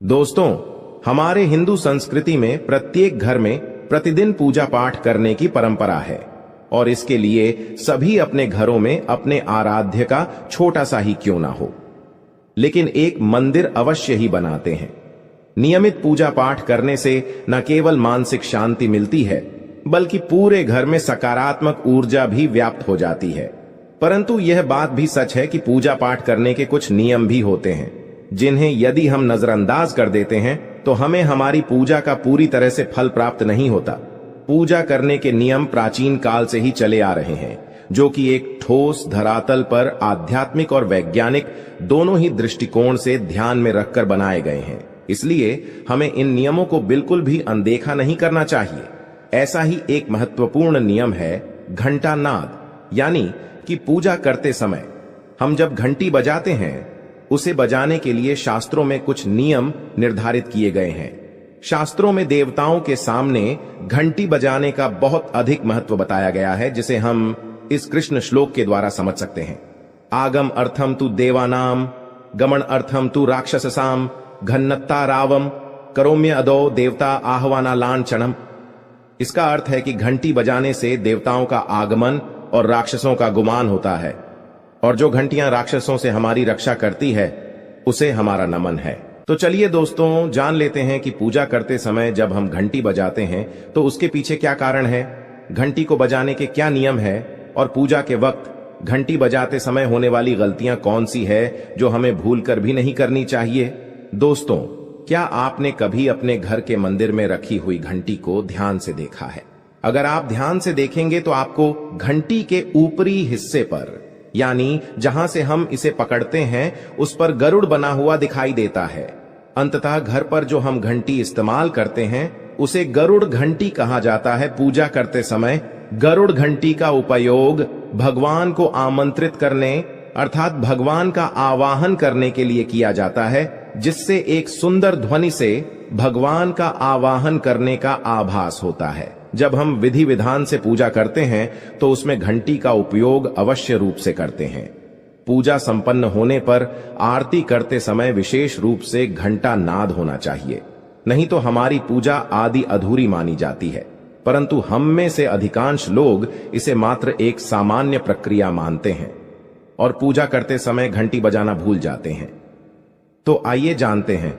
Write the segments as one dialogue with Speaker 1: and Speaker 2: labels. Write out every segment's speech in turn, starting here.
Speaker 1: दोस्तों, हमारे हिंदू संस्कृति में प्रत्येक घर में प्रतिदिन पूजा पाठ करने की परंपरा है और इसके लिए सभी अपने घरों में अपने आराध्य का छोटा सा ही क्यों ना हो, लेकिन एक मंदिर अवश्य ही बनाते हैं। नियमित पूजा पाठ करने से न केवल मानसिक शांति मिलती है, बल्कि पूरे घर में सकारात्मक ऊर्जा भी व्याप्त हो जाती है। परंतु यह बात भी सच है कि पूजा पाठ करने के कुछ नियम भी होते हैं, जिन्हें यदि हम नजरअंदाज कर देते हैं तो हमें हमारी पूजा का पूरी तरह से फल प्राप्त नहीं होता। पूजा करने के नियम प्राचीन काल से ही चले आ रहे हैं, जो कि एक ठोस धरातल पर आध्यात्मिक और वैज्ञानिक दोनों ही दृष्टिकोण से ध्यान में रखकर बनाए गए हैं। इसलिए हमें इन नियमों को बिल्कुल भी अनदेखा नहीं करना चाहिए। ऐसा ही एक महत्वपूर्ण नियम है घंटा नाद, यानी कि पूजा करते समय हम जब घंटी बजाते हैं, उसे बजाने के लिए शास्त्रों में कुछ नियम निर्धारित किए गए हैं। शास्त्रों में देवताओं के सामने घंटी बजाने का बहुत अधिक महत्व बताया गया है, जिसे हम इस कृष्ण श्लोक के द्वारा समझ सकते हैं। आगम अर्थम तु देवानाम, गमन अर्थम तु राक्षससाम, घन्नत्ता रावम, करोम्य अदो देवता आह्वाना लांछनम। इसका अर्थ है कि घंटी बजाने से देवताओं का आगमन और राक्षसों का गुमान होता है, और जो घंटियां राक्षसों से हमारी रक्षा करती है उसे हमारा नमन है। तो चलिए दोस्तों, जान लेते हैं कि पूजा करते समय जब हम घंटी बजाते हैं तो उसके पीछे क्या कारण है, घंटी को बजाने के क्या नियम है, और पूजा के वक्त घंटी बजाते समय होने वाली गलतियां कौन सी है जो हमें भूलकर भी नहीं करनी चाहिए। दोस्तों, क्या आपने कभी अपने घर के मंदिर में रखी हुई घंटी को ध्यान से देखा है? अगर आप ध्यान से देखेंगे तो आपको घंटी के ऊपरी हिस्से पर, यानी जहां से हम इसे पकड़ते हैं, उस पर गरुड़ बना हुआ दिखाई देता है। अंततः घर पर जो हम घंटी इस्तेमाल करते हैं उसे गरुड़ घंटी कहा जाता है। पूजा करते समय गरुड़ घंटी का उपयोग भगवान को आमंत्रित करने अर्थात भगवान का आवाहन करने के लिए किया जाता है, जिससे एक सुंदर ध्वनि से भगवान का आवाहन करने का आभास होता है। जब हम विधि विधान से पूजा करते हैं तो उसमें घंटी का उपयोग अवश्य रूप से करते हैं। पूजा संपन्न होने पर आरती करते समय विशेष रूप से घंटा नाद होना चाहिए, नहीं तो हमारी पूजा आदि अधूरी मानी जाती है। परंतु हम में से अधिकांश लोग इसे मात्र एक सामान्य प्रक्रिया मानते हैं और पूजा करते समय घंटी बजाना भूल जाते हैं। तो आइए जानते हैं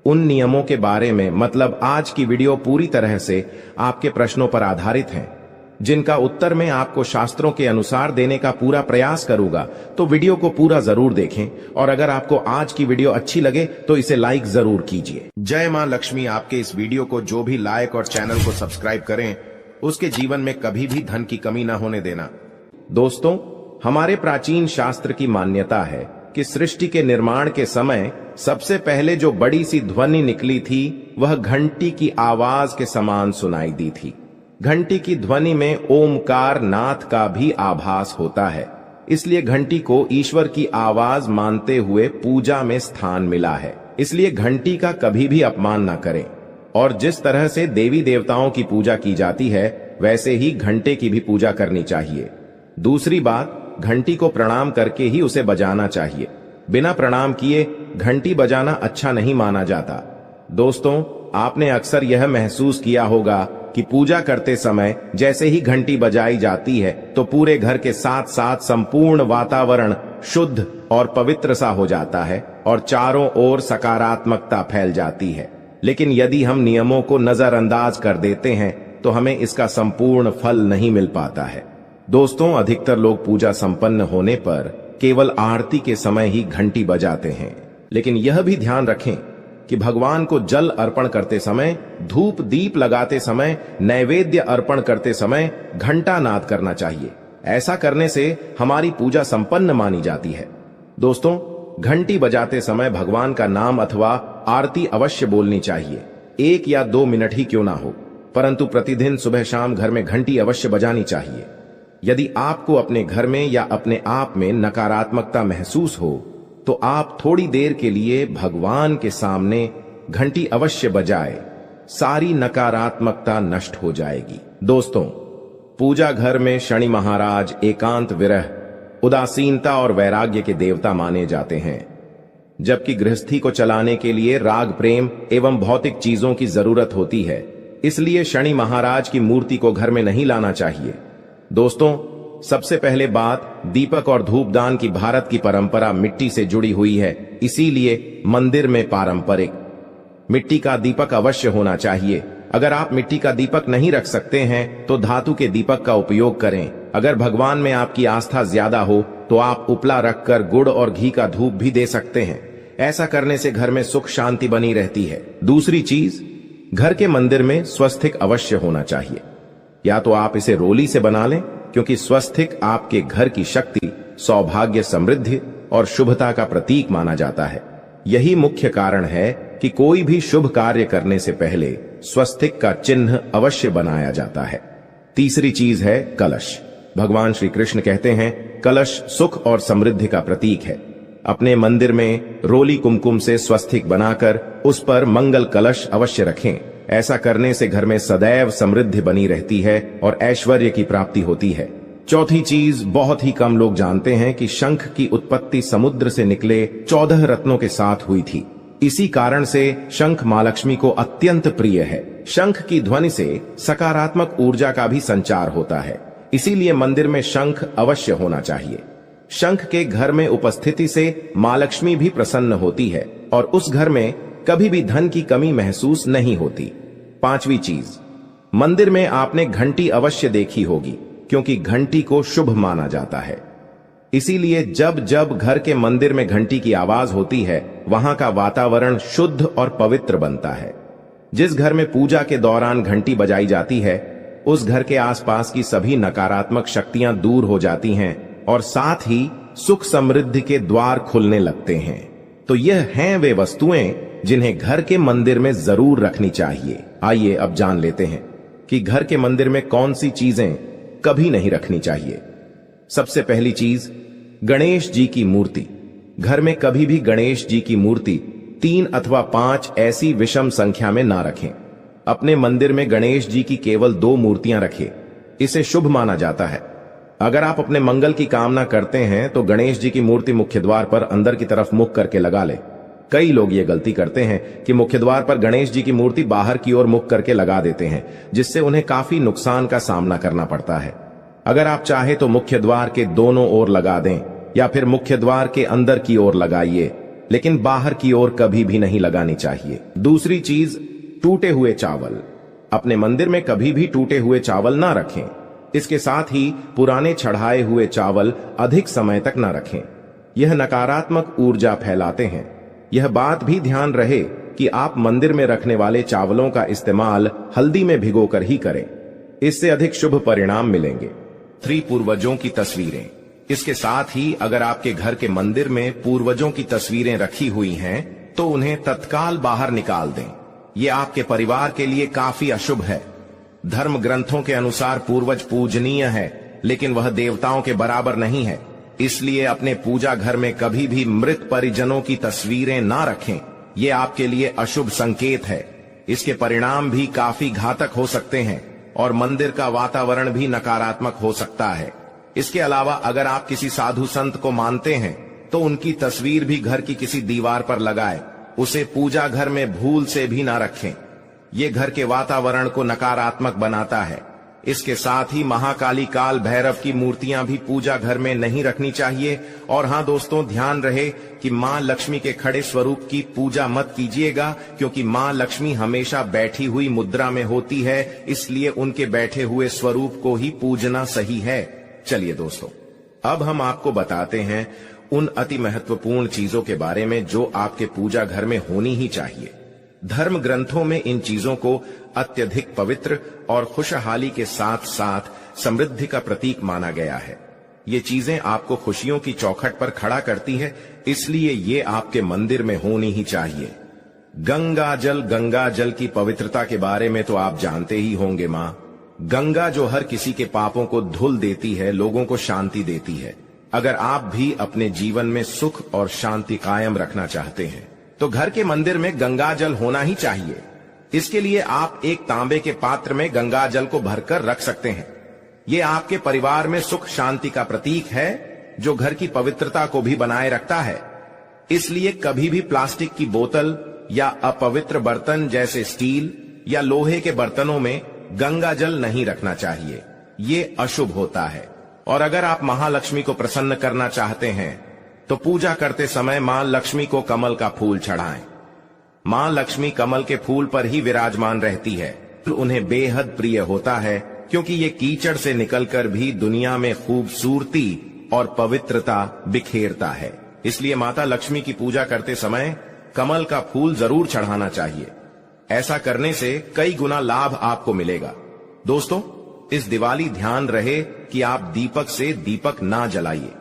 Speaker 1: उन नियमों के बारे में। मतलब आज की वीडियो पूरी तरह से आपके प्रश्नों पर आधारित है, जिनका उत्तर मैं आपको शास्त्रों के अनुसार देने का पूरा प्रयास करूंगा। तो वीडियो को पूरा जरूर देखें, और अगर आपको आज की वीडियो अच्छी लगे तो इसे लाइक जरूर कीजिए। जय मां लक्ष्मी आपके इस वीडियो को जो भी लाइक और चैनल को सब्सक्राइब करें, उसके जीवन में कभी भी धन की कमी ना होने देना। दोस्तों, हमारे प्राचीन शास्त्र की मान्यता है कि सृष्टि के निर्माण के समय सबसे पहले जो बड़ी सी ध्वनि निकली थी वह घंटी की आवाज के समान सुनाई दी थी। घंटी की ध्वनि में ओमकार नाथ का भी आभास होता है, इसलिए घंटी को ईश्वर की आवाज मानते हुए पूजा में स्थान मिला है। इसलिए घंटी का कभी भी अपमान न करें, और जिस तरह से देवी देवताओं की पूजा की जाती है वैसे ही घंटे की भी पूजा करनी चाहिए। दूसरी बात, घंटी को प्रणाम करके ही उसे बजाना चाहिए। बिना प्रणाम किए घंटी बजाना अच्छा नहीं माना जाता। दोस्तों, आपने अक्सर यह महसूस किया होगा कि पूजा करते समय जैसे ही घंटी बजाई जाती है तो पूरे घर के साथ साथ संपूर्ण वातावरण शुद्ध और पवित्र सा हो जाता है और चारों ओर सकारात्मकता फैल जाती है। लेकिन यदि हम नियमों को नजरअंदाज कर देते हैं तो हमें इसका संपूर्ण फल नहीं मिल पाता है। दोस्तों, अधिकतर लोग पूजा संपन्न होने पर केवल आरती के समय ही घंटी बजाते हैं, लेकिन यह भी ध्यान रखें कि भगवान को जल अर्पण करते समय, धूप दीप लगाते समय, नैवेद्य अर्पण करते समय घंटा नाद करना चाहिए। ऐसा करने से हमारी पूजा संपन्न मानी जाती है। दोस्तों, घंटी बजाते समय भगवान का नाम अथवा आरती अवश्य बोलनी चाहिए। 1 या 2 मिनट ही क्यों ना हो, परंतु प्रतिदिन सुबह शाम घर में घंटी अवश्य बजानी चाहिए। यदि आपको अपने घर में या अपने आप में नकारात्मकता महसूस हो तो आप थोड़ी देर के लिए भगवान के सामने घंटी अवश्य बजाए, सारी नकारात्मकता नष्ट हो जाएगी। दोस्तों, पूजा घर में शनि महाराज एकांत विरह, उदासीनता और वैराग्य के देवता माने जाते हैं। जबकि गृहस्थी को चलाने के लिए राग प्रेम एवं भौतिक चीजों की जरूरत होती है। इसलिए शनि महाराज की मूर्ति को घर में नहीं लाना चाहिए। दोस्तों, सबसे पहले बात, दीपक और धूपदान की भारत की परंपरा मिट्टी से जुड़ी हुई है। इसीलिए मंदिर में पारंपरिक मिट्टी का दीपक अवश्य होना चाहिए। अगर आप मिट्टी का दीपक नहीं रख सकते हैं तो धातु के दीपक का उपयोग करें। अगर भगवान में आपकी आस्था ज्यादा हो तो आप उपला रखकर गुड़ और घी का धूप भी दे सकते हैं। ऐसा करने से घर में सुख शांति बनी रहती है। दूसरी चीज, घर के मंदिर में स्वस्तिक अवश्य होना चाहिए। या तो आप इसे रोली से बना लें, क्योंकि स्वस्तिक आपके घर की शक्ति, सौभाग्य, समृद्धि और शुभता का प्रतीक माना जाता है। यही मुख्य कारण है कि कोई भी शुभ कार्य करने से पहले स्वस्तिक का चिन्ह अवश्य बनाया जाता है। तीसरी चीज है कलश। भगवान श्री कृष्ण कहते हैं, कलश सुख और समृद्धि का प्रतीक है। अपने मंदिर में रोली कुमकुम से स्वस्तिक बनाकर उस पर मंगल कलश अवश्य रखें। ऐसा करने से घर में सदैव समृद्धि बनी रहती है और ऐश्वर्य की प्राप्ति होती है। चौथी चीज, बहुत ही कम लोग जानते हैं कि शंख की उत्पत्ति समुद्र से निकले 14 रत्नों के साथ हुई थी। इसी कारण से शंख मां लक्ष्मी को अत्यंत प्रिय है। शंख की ध्वनि से सकारात्मक ऊर्जा का भी संचार होता है। इसीलिए मंदिर में शंख अवश्य होना चाहिए। शंख के घर में उपस्थिति से मां लक्ष्मी भी प्रसन्न होती है और उस घर में कभी भी धन की कमी महसूस नहीं होती। पांचवी चीज, मंदिर में आपने घंटी अवश्य देखी होगी, क्योंकि घंटी को शुभ माना जाता है। इसीलिए जब जब घर के मंदिर में घंटी की आवाज होती है, वहां का वातावरण शुद्ध और पवित्र बनता है। जिस घर में पूजा के दौरान घंटी बजाई जाती है, उस घर के आसपास की सभी नकारात्मक शक्तियां दूर हो जाती हैं और साथ ही सुख समृद्धि के द्वार खुलने लगते हैं। तो यह हैं वे वस्तुएं जिन्हें घर के मंदिर में जरूर रखनी चाहिए। आइए अब जान लेते हैं कि घर के मंदिर में कौन सी चीजें कभी नहीं रखनी चाहिए। सबसे पहली चीज, गणेश जी की मूर्ति। घर में कभी भी गणेश जी की मूर्ति 3 अथवा 5 ऐसी विषम संख्या में ना रखें। अपने मंदिर में गणेश जी की केवल 2 मूर्तियां रखें। इसे शुभ माना जाता है। अगर आप अपने मंगल की कामना करते हैं तो गणेश जी की मूर्ति मुख्य द्वार पर अंदर की तरफ मुख करके लगा ले। कई लोग ये गलती करते हैं कि मुख्य द्वार पर गणेश जी की मूर्ति बाहर की ओर मुख करके लगा देते हैं, जिससे उन्हें काफी नुकसान का सामना करना पड़ता है। अगर आप चाहे तो मुख्य द्वार के दोनों ओर लगा दें या फिर मुख्य द्वार के अंदर की ओर लगाइए, लेकिन बाहर की ओर कभी भी नहीं लगानी चाहिए। दूसरी चीज, टूटे हुए चावल। अपने मंदिर में कभी भी टूटे हुए चावल ना रखें। इसके साथ ही पुराने चढ़ाए हुए चावल अधिक समय तक ना रखें। यह नकारात्मक ऊर्जा फैलाते हैं। यह बात भी ध्यान रहे कि आप मंदिर में रखने वाले चावलों का इस्तेमाल हल्दी में भिगोकर ही करें। इससे अधिक शुभ परिणाम मिलेंगे। 3 पूर्वजों की तस्वीरें। इसके साथ ही अगर आपके घर के मंदिर में पूर्वजों की तस्वीरें रखी हुई हैं तो उन्हें तत्काल बाहर निकाल दें। ये आपके परिवार के लिए काफी अशुभ है। धर्म ग्रंथों के अनुसार पूर्वज पूजनीय है, लेकिन वह देवताओं के बराबर नहीं है। इसलिए अपने पूजा घर में कभी भी मृत परिजनों की तस्वीरें ना रखें। ये आपके लिए अशुभ संकेत है। इसके परिणाम भी काफी घातक हो सकते हैं और मंदिर का वातावरण भी नकारात्मक हो सकता है। इसके अलावा अगर आप किसी साधु संत को मानते हैं तो उनकी तस्वीर भी घर की किसी दीवार पर लगाएं। उसे पूजा घर में भूल से भी ना रखें। ये घर के वातावरण को नकारात्मक बनाता है। इसके साथ ही महाकाली, काल भैरव की मूर्तियां भी पूजा घर में नहीं रखनी चाहिए। और हां दोस्तों, ध्यान रहे कि मां लक्ष्मी के खड़े स्वरूप की पूजा मत कीजिएगा, क्योंकि मां लक्ष्मी हमेशा बैठी हुई मुद्रा में होती है। इसलिए उनके बैठे हुए स्वरूप को ही पूजना सही है। चलिए दोस्तों, अब हम आपको बताते हैं उन अति महत्वपूर्ण चीजों के बारे में जो आपके पूजा घर में होनी ही चाहिए। धर्म ग्रंथों में इन चीजों को अत्यधिक पवित्र और खुशहाली के साथ साथ समृद्धि का प्रतीक माना गया है। ये चीजें आपको खुशियों की चौखट पर खड़ा करती है, इसलिए ये आपके मंदिर में होनी ही चाहिए। गंगा जल की पवित्रता के बारे में तो आप जानते ही होंगे। मां गंगा जो हर किसी के पापों को धुल देती है, लोगों को शांति देती है। अगर आप भी अपने जीवन में सुख और शांति कायम रखना चाहते हैं तो घर के मंदिर में गंगा जल होना ही चाहिए। इसके लिए आप एक तांबे के पात्र में गंगा जल को भरकर रख सकते हैं। ये आपके परिवार में सुख शांति का प्रतीक है, जो घर की पवित्रता को भी बनाए रखता है। इसलिए कभी भी प्लास्टिक की बोतल या अपवित्र बर्तन जैसे स्टील या लोहे के बर्तनों में गंगा जल नहीं रखना चाहिए। ये अशुभ होता है। और अगर आप महालक्ष्मी को प्रसन्न करना चाहते हैं तो पूजा करते समय मां लक्ष्मी को कमल का फूल चढ़ाएं। मां लक्ष्मी कमल के फूल पर ही विराजमान रहती है। उन्हें बेहद प्रिय होता है क्योंकि ये कीचड़ से निकलकर भी दुनिया में खूबसूरती और पवित्रता बिखेरता है। इसलिए माता लक्ष्मी की पूजा करते समय कमल का फूल जरूर चढ़ाना चाहिए। ऐसा करने से कई गुना लाभ आपको मिलेगा। दोस्तों, इस दिवाली ध्यान रहे कि आप दीपक से दीपक ना जलाइए।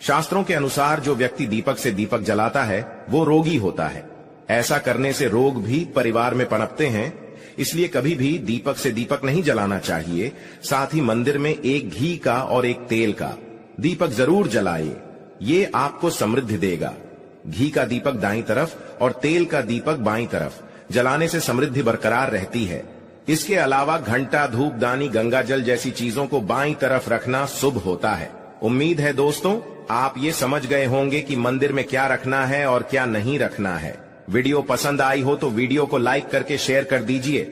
Speaker 1: शास्त्रों के अनुसार जो व्यक्ति दीपक से दीपक जलाता है वो रोगी होता है। ऐसा करने से रोग भी परिवार में पनपते हैं। इसलिए कभी भी दीपक से दीपक नहीं जलाना चाहिए। साथ ही मंदिर में एक घी का और एक तेल का दीपक जरूर जलाइए। ये आपको समृद्धि देगा। घी का दीपक दाईं तरफ और तेल का दीपक बाईं तरफ जलाने से समृद्धि बरकरार रहती है। इसके अलावा घंटा, धूपदानी, गंगा जल जैसी चीजों को बाईं तरफ रखना शुभ होता है। उम्मीद है दोस्तों आप ये समझ गए होंगे कि मंदिर में क्या रखना है और क्या नहीं रखना है। वीडियो पसंद आई हो तो वीडियो को लाइक करके शेयर कर दीजिए